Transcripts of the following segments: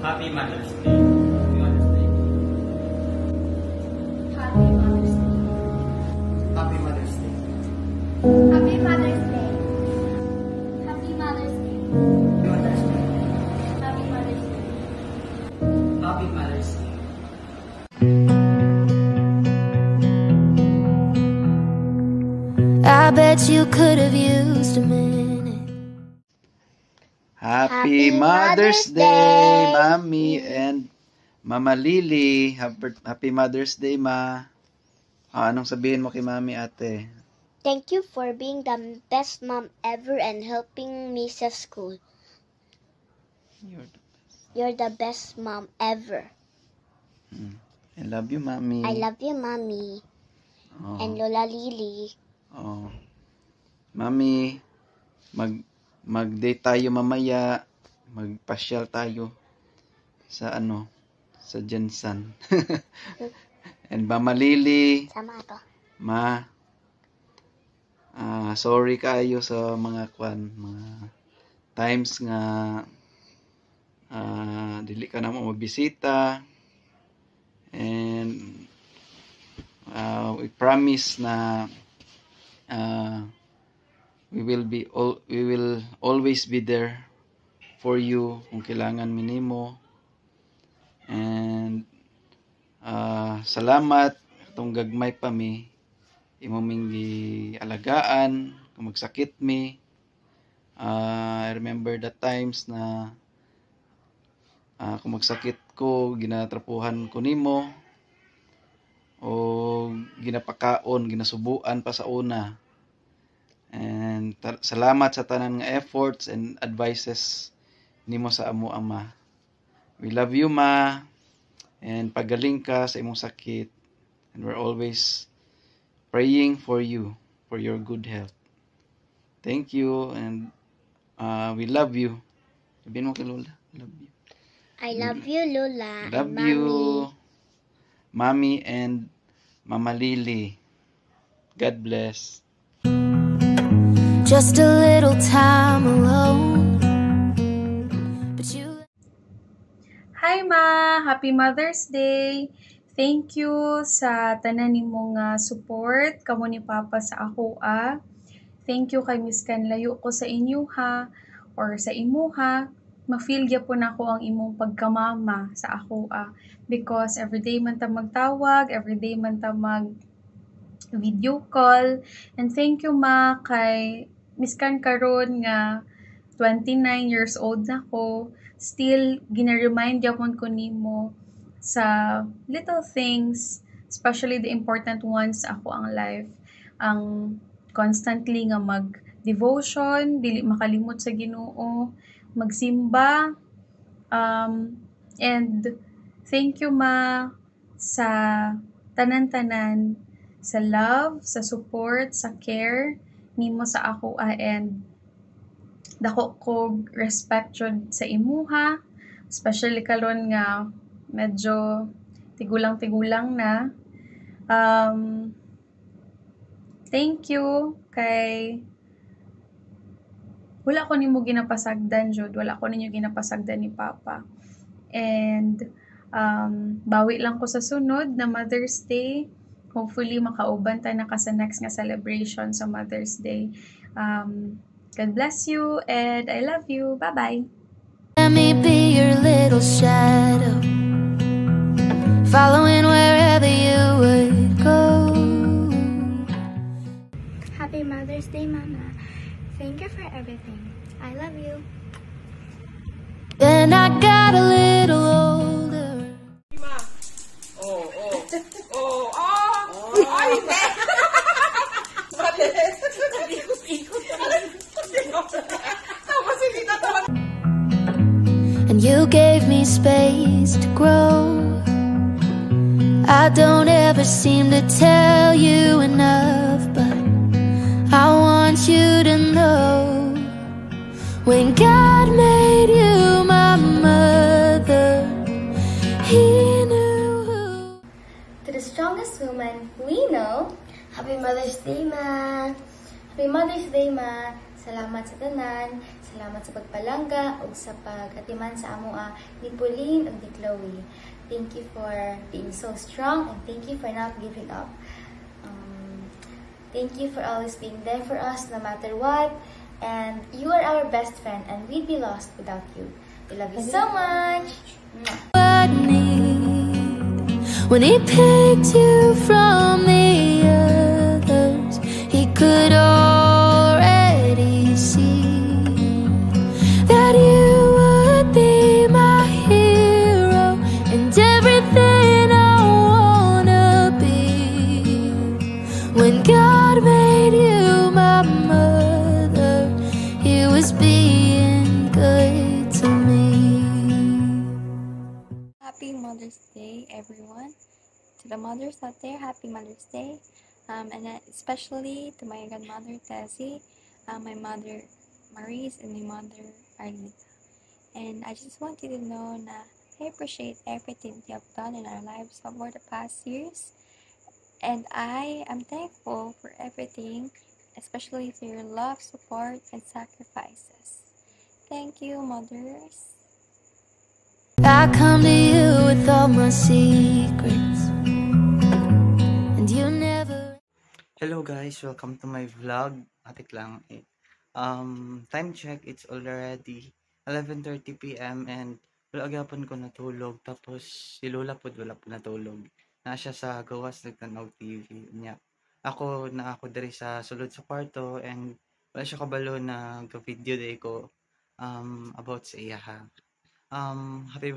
Happy Mother's Day. Happy Mother's Day. Happy Mother's Day. Happy Mother's Day. Happy Mother's Day. Happy Mother's Day. Happy Mother's Day. Happy Mother's Day. Happy Mother's Day. I bet you could have used a minute. Happy Mother's Day, Mommy and Mama Lily. Happy Mother's Day, Ma. Anong sabihin mo kay Mami, ate? Thank you for being the best mom ever and helping me sa school. You're the best mom ever. I love you, Mami. I love you, Mommy. Oh. And Lola Lily. Oh. Mami, mag-date tayo mamaya. Magpasyal tayo sa sa Jensen. And Mama Lily, Sama to. Ma, sorry kayo sa mga times nga dili ka na mo mabisita. And we promise na we will always be there for you kung kailangan minimo. And salamat itong gagmay pa mi imoming alagaan kung magsakit mi. I remember the times na kung magsakit ko ginatrapuhan ko nimo o ginapakaon, ginasubuan pa sa una. And salamat sa tanan nga efforts and advices nimo sa amo, Ama. We love you, Ma. And pagaling ka sa imong sakit. And we're always praying for you, for your good health. Thank you, and we love you. Sabihin mo kay Lola, love you. I love you, Lola. Love and you, Mommy and Mama Lily. God bless. Just a little time alone. But you. Hi Ma! Happy Mother's Day! Thank you sa tanan nimong support kamo ni Papa sa ako Thank you kay Miss Kan layo ko sa inyo ha or sa imo ha. Ma-feel gyapon ako ang imong pagkamama sa ako because everyday man ta magtawag, everyday man ta mag video call. And thank you Ma kay Miss Kan karon nga 29 years old na ko. Still gina-remind gyapon ko nimo sa little things, especially the important ones sa ako ang life. Ang constantly nga mag-devotion, dili makalimot sa Ginoo, magsimba, and thank you Ma sa tanan-tanan, sa love, sa support, sa care nimo sa ako and dako ko respect jud sa imuha, especially karon nga medyo tigulang-tigulang na. Thank you kay wala ko nimo ginapasagdan jud, wala ko ninyo ginapasagdan ni Papa. And bawi lang ko sa sunod na Mother's Day. Hopefully makauban ta na ka sa next nga celebration sa Mother's Day. God bless you and I love you. Bye-bye. Let me be your little shadow, following wherever you would go. Happy Mother's Day, Mama. Thank you for everything. I love you. Then I got a little older. And you gave me space to grow. I don't ever seem to tell you enough, but I want you to know, when God made you my mother, He knew who. To the strongest woman we know, Happy Mother's Day, Ma. Happy Mother's Day, Ma. Salamat sa tanan, salamat sa pagpalangga ug sa pag-atiman sa amo ni Pauline ug ni Chloe. Thank you for being so strong and thank you for not giving up. Thank you for always being there for us no matter what. And you are our best friend and we'd be lost without you. We love you so much. What need when he picked you from the others, he could already see that you would be my hero and everything I wanna be. When God made you my mother, he was being good to me. Happy Mother's Day, everyone. To the mothers out there, happy Mother's Day. And especially to my grandmother, Tessie, my mother, Maurice, and my mother, Arlita. And I just want you to know that I appreciate everything you have done in our lives over the past years. And I am thankful for everything, especially for your love, support, and sacrifices. Thank you, mothers. I come to you with all my secrets, and you never. Hello guys, welcome to my vlog. Atik lang eh. Time check, it's already 11:30 p.m. and wala agapon ko natulog. Tapos si Lola po wala po natulog. Nasa sa gawas nagtanaw TV niya. Ako diri sa sulod sa kwarto and wala siya kabalo na video day ko about sa iya ha. Happy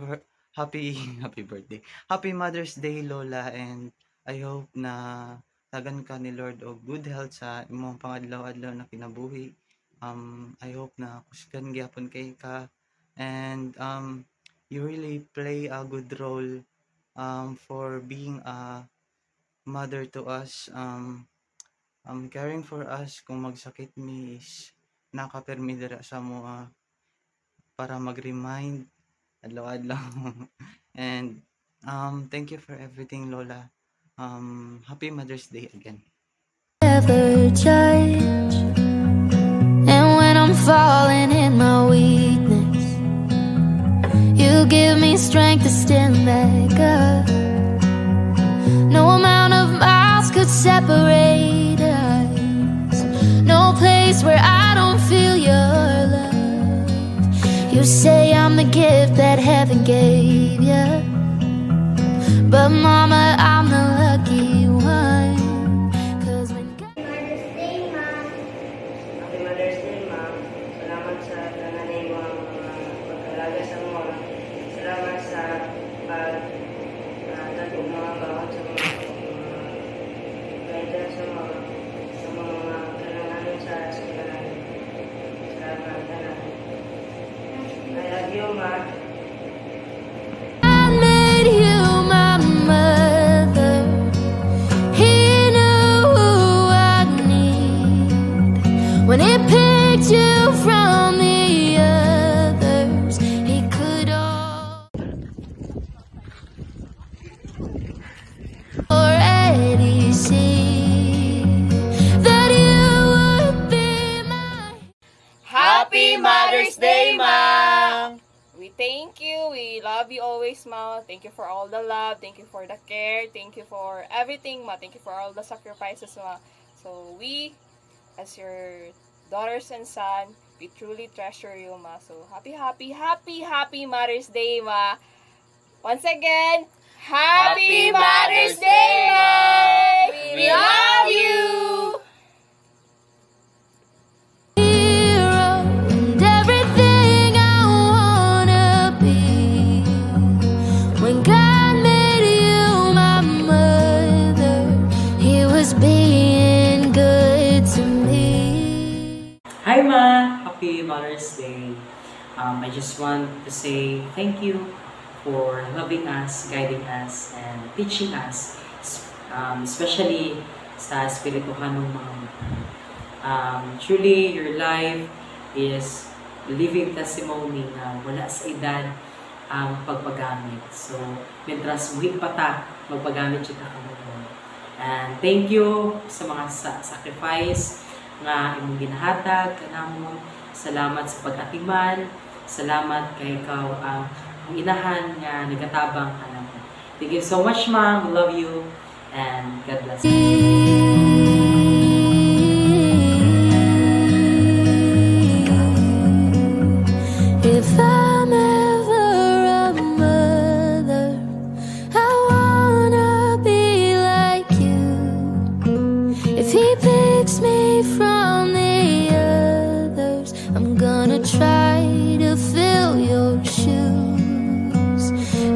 birthday. Happy Mother's Day, Lola, and I hope na tagan ka ni Lord og good health sa imong pangadlaw-adlaw na kinabuhi. I hope na kusgan gyapon kay ka and you really play a good role for being a mother to us. Caring for us kung magsakit mi is nakapermi dira sa mo para mag-remind adlaw-adlaw. And thank you for everything, Lola. Happy Mother's Day again. Never judge, and when I'm falling in my weakness, you give me strength to stand back up. No amount of miles could separate us, no place where I don't feel your love. You say I'm the gift that heaven gave you, but mama, I'm the lucky one. 'Cause when God... Mother's Day, Ma. Happy Mother's Day, Ma'am. Salamat sa nanay mo ang pag-alaga sa mga. Salamat sa pag-tatog mga bawat sa mga guidance sa mga kailangan sa eskwelahan. Salamat, anak. I love you, Ma. I made you my mother. He knew who I need. When he picked you from the others, he could already see that you would be my... Happy Mother's Day, Ma'am! We thank you. We love you always, Ma. Thank you for all the love. Thank you for the care. Thank you for everything, Ma. Thank you for all the sacrifices, Ma. So we, as your daughters and son, we truly treasure you, Ma. So happy Mother's Day, Ma. Once again, Happy Mother's Day, Ma! We love you! Hero and everything I wanna be. When God made you my mother, he was being good to me. Hi Ma! Happy Mother's Day. I just want to say thank you for loving us, guiding us, and teaching us, especially sa spirituhanong mga mata. Truly, your life is living testimony na wala sa edad ang pagpagamit. So, mientras buhay pa ta, magpagamit siya ka mo. And thank you sa mga sacrifice nga imong ginahatag kanamon. Salamat sa pag-atiman. Salamat kay ikaw ang inahan nga nagatabang kanamon. Thank you so much, Ma'am. We love you and God bless you. If I'm ever a mother, I wanna be like you. If he picks me from the others, I'm gonna try to fill your shoes.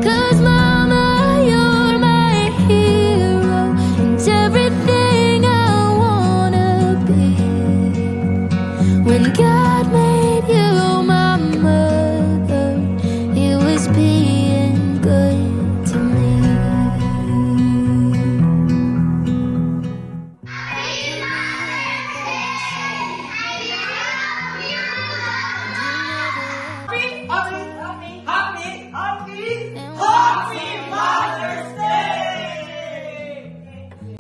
'Cause mama, you're my hero and everything I wanna be. When God made you my mother, he was being good to me.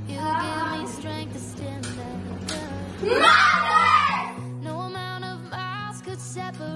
You give me strength to stand up. No amount of miles could separate